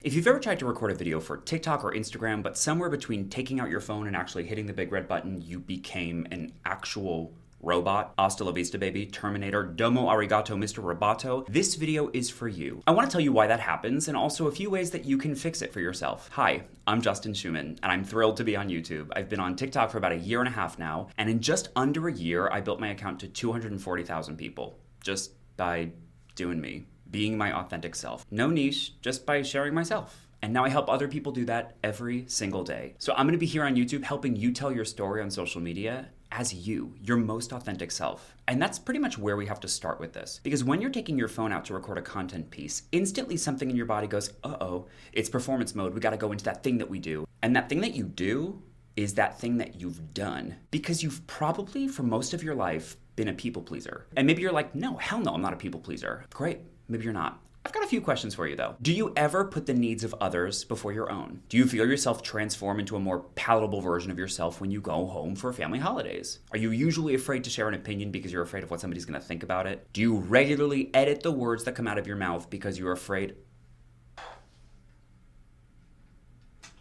If you've ever tried to record a video for TikTok or Instagram, but somewhere between taking out your phone and actually hitting the big red button, you became an actual robot, hasta la vista baby, Terminator, domo arigato, Mr. Roboto, this video is for you. I want to tell you why that happens and also a few ways that you can fix it for yourself. Hi, I'm Justin Schumann, and I'm thrilled to be on YouTube. I've been on TikTok for about a year and a half now, and in just under a year, I built my account to 240,000 people, just by doing me. Being my authentic self. No niche, just by sharing myself. And now I help other people do that every single day. So I'm gonna be here on YouTube helping you tell your story on social media as you, your most authentic self. And that's pretty much where we have to start with this. Because when you're taking your phone out to record a content piece, instantly something in your body goes, uh-oh, it's performance mode, we gotta go into that thing that we do. And that thing that you do is that thing that you've done. Because you've probably, for most of your life, been a people pleaser. And maybe you're like, no, hell no, I'm not a people pleaser. Great. Maybe you're not. I've got a few questions for you though. Do you ever put the needs of others before your own? Do you feel yourself transform into a more palatable version of yourself when you go home for family holidays? Are you usually afraid to share an opinion because you're afraid of what somebody's gonna think about it? Do you regularly edit the words that come out of your mouth because you're afraid?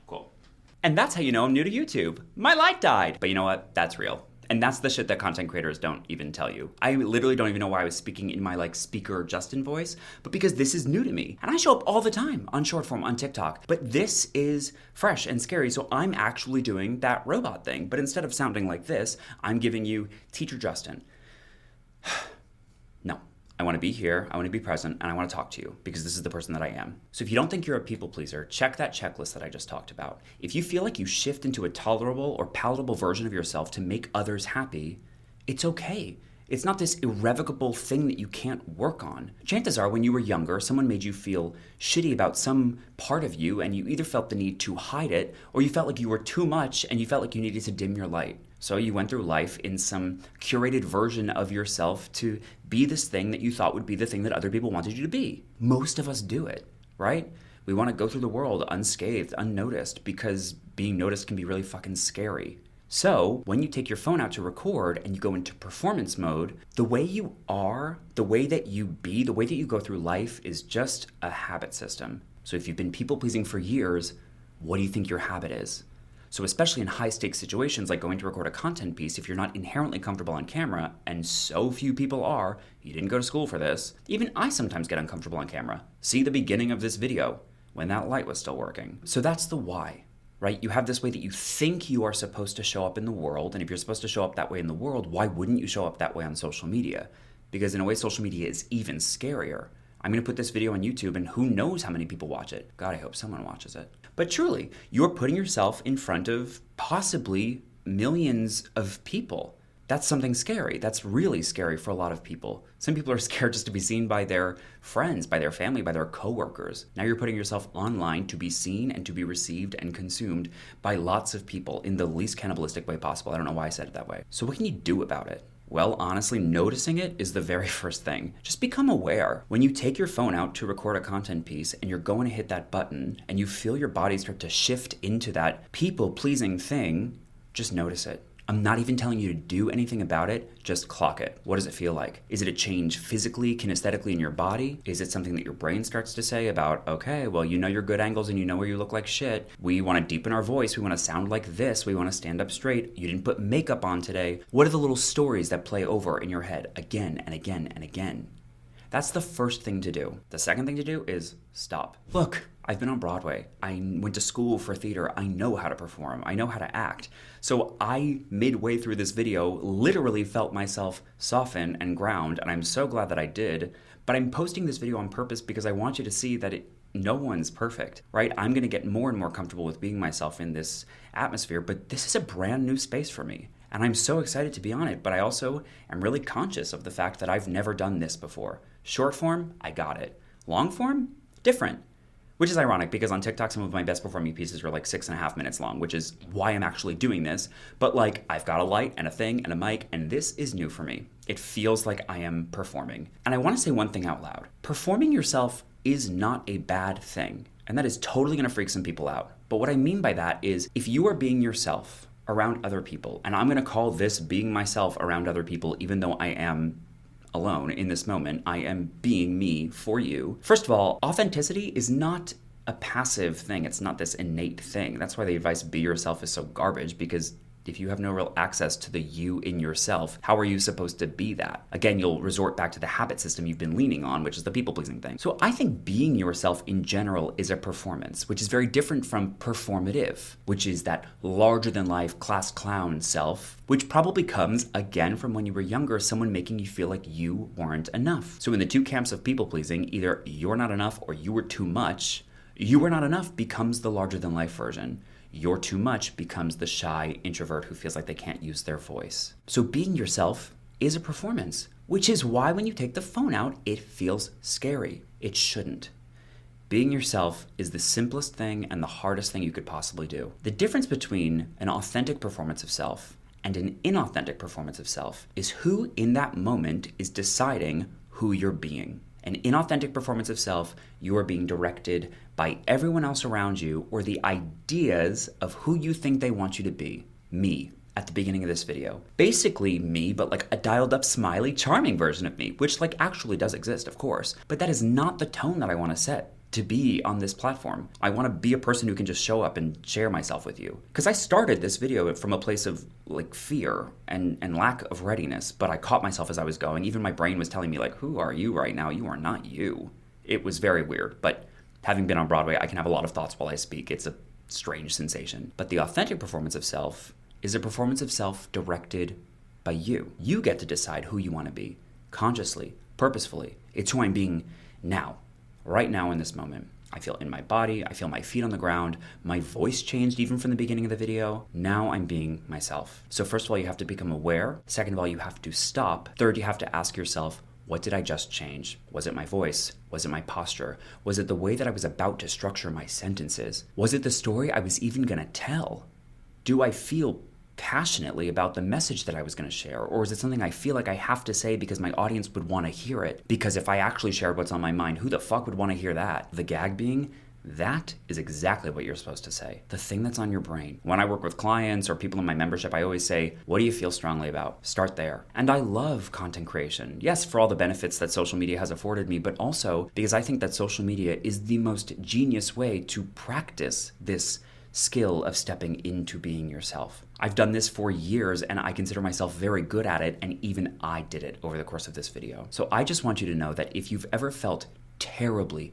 Cool. And that's how you know I'm new to YouTube. My light died. But you know what? That's real. And that's the shit that content creators don't even tell you. I literally don't even know why I was speaking in my speaker Justin voice, but because this is new to me. And I show up all the time on short form on TikTok, but this is fresh and scary. So I'm actually doing that robot thing. But instead of sounding like this, I'm giving you Teacher Justin. No. I want to be here, I want to be present, and I want to talk to you because this is the person that I am. So if you don't think you're a people pleaser, check that checklist that I just talked about. If you feel like you shift into a tolerable or palatable version of yourself to make others happy, it's okay. It's not this irrevocable thing that you can't work on. Chances are when you were younger, someone made you feel shitty about some part of you and you either felt the need to hide it or you felt like you were too much and you felt like you needed to dim your light. So you went through life in some curated version of yourself to be this thing that you thought would be the thing that other people wanted you to be. Most of us do it, right? We want to go through the world unscathed, unnoticed, because being noticed can be really fucking scary. So when you take your phone out to record and you go into performance mode, the way you are, the way that you be, the way that you go through life is just a habit system. So if you've been people pleasing for years, what do you think your habit is? So especially in high stakes situations like going to record a content piece, if you're not inherently comfortable on camera, and so few people are, you didn't go to school for this, even I sometimes get uncomfortable on camera. See the beginning of this video when that light was still working. So that's the why, right? You have this way that you think you are supposed to show up in the world, and if you're supposed to show up that way in the world, why wouldn't you show up that way on social media? Because in a way, social media is even scarier. I'm going to put this video on YouTube and who knows how many people watch it. God, I hope someone watches it. But truly, you're putting yourself in front of possibly millions of people. That's something scary. That's really scary for a lot of people. Some people are scared just to be seen by their friends, by their family, by their coworkers. Now you're putting yourself online to be seen and to be received and consumed by lots of people in the least cannibalistic way possible. I don't know why I said it that way. So what can you do about it? Well, honestly, noticing it is the very first thing. Just become aware. When you take your phone out to record a content piece and you're going to hit that button and you feel your body start to shift into that people-pleasing thing, just notice it. I'm not even telling you to do anything about it, just clock it. What does it feel like? Is it a change physically, kinesthetically in your body? Is it something that your brain starts to say about, okay, well, you know your good angles and you know where you look like shit. We want to deepen our voice. We want to sound like this. We want to stand up straight. You didn't put makeup on today. What are the little stories that play over in your head again and again and again? That's the first thing to do. The second thing to do is stop. Look, I've been on Broadway. I went to school for theater. I know how to perform. I know how to act. So I, midway through this video, literally felt myself soften and ground, and I'm so glad that I did. But I'm posting this video on purpose because I want you to see that no one's perfect, right? I'm gonna get more and more comfortable with being myself in this atmosphere, but this is a brand new space for me. And I'm so excited to be on it, but I also am really conscious of the fact that I've never done this before. Short form, I got it. Long form, different. Which is ironic because on TikTok, some of my best performing pieces are 6.5 minutes long, which is why I'm actually doing this. But I've got a light and a thing and a mic, and this is new for me. It feels like I am performing. And I want to say one thing out loud. Performing yourself is not a bad thing. And that is totally going to freak some people out. But what I mean by that is if you are being yourself around other people, and I'm going to call this being myself around other people, even though I am alone in this moment, I am being me for you. First of all, authenticity is not a passive thing. It's not this innate thing. That's why the advice be yourself is so garbage, because if you have no real access to the you in yourself, how are you supposed to be that? Again, you'll resort back to the habit system you've been leaning on, which is the people-pleasing thing. So I think being yourself in general is a performance, which is very different from performative, which is that larger-than-life class clown self, which probably comes, again, from when you were younger, someone making you feel like you weren't enough. So in the two camps of people-pleasing, either you're not enough or you were too much, you were not enough becomes the larger-than-life version. You're too much becomes the shy introvert who feels like they can't use their voice. So being yourself is a performance, which is why when you take the phone out, it feels scary. It shouldn't. Being yourself is the simplest thing and the hardest thing you could possibly do. The difference between an authentic performance of self and an inauthentic performance of self is who in that moment is deciding who you're being. An inauthentic performance of self, you are being directed by everyone else around you or the ideas of who you think they want you to be. Me, at the beginning of this video. Basically me, but like a dialed up, smiley, charming version of me, which like actually does exist, of course. But that is not the tone that I want to set to be on this platform. I want to be a person who can just show up and share myself with you. Because I started this video from a place of like fear and lack of readiness, but I caught myself as I was going. Even my brain was telling me like, who are you right now? You are not you. It was very weird, but having been on Broadway, I can have a lot of thoughts while I speak. It's a strange sensation. But the authentic performance of self is a performance of self directed by you. You get to decide who you want to be, consciously, purposefully. It's who I'm being now. Right now in this moment. I feel in my body, I feel my feet on the ground, my voice changed even from the beginning of the video. Now I'm being myself. So first of all, you have to become aware. Second of all, you have to stop. Third, you have to ask yourself, what did I just change? Was it my voice? Was it my posture? Was it the way that I was about to structure my sentences? Was it the story I was even gonna tell? Do I feel passionately about the message that I was going to share? Or is it something I feel like I have to say because my audience would want to hear it? Because if I actually shared what's on my mind, who the fuck would want to hear that? The gag being, that is exactly what you're supposed to say. The thing that's on your brain. When I work with clients or people in my membership, I always say, what do you feel strongly about? Start there. And I love content creation. Yes, for all the benefits that social media has afforded me, but also because I think that social media is the most genius way to practice this skill of stepping into being yourself. I've done this for years and I consider myself very good at it, and even I did it over the course of this video. So I just want you to know that if you've ever felt terribly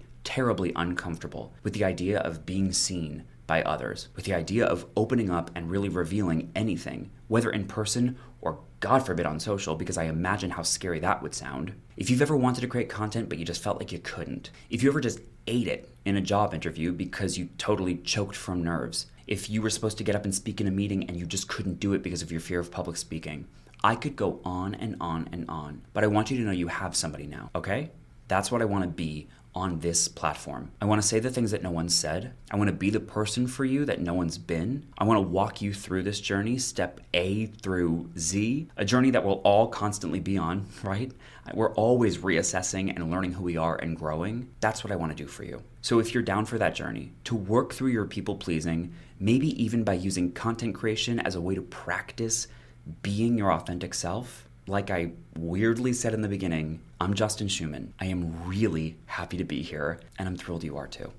uncomfortable with the idea of being seen by others, with the idea of opening up and really revealing anything, whether in person or God forbid on social, because I imagine how scary that would sound. If you've ever wanted to create content but you just felt like you couldn't, if you ever just ate it in a job interview because you totally choked from nerves, if you were supposed to get up and speak in a meeting and you just couldn't do it because of your fear of public speaking, I could go on and on and on, but I want you to know you have somebody now, okay? That's what I want to be on this platform. I want to say the things that no one said. I want to be the person for you that no one's been. I want to walk you through this journey, step A through Z, a journey that we'll all constantly be on, right? We're always reassessing and learning who we are and growing. That's what I want to do for you. So if you're down for that journey, to work through your people-pleasing, maybe even by using content creation as a way to practice being your authentic self, like I weirdly said in the beginning, I'm Justin Schumann. I am really happy to be here, and I'm thrilled you are too.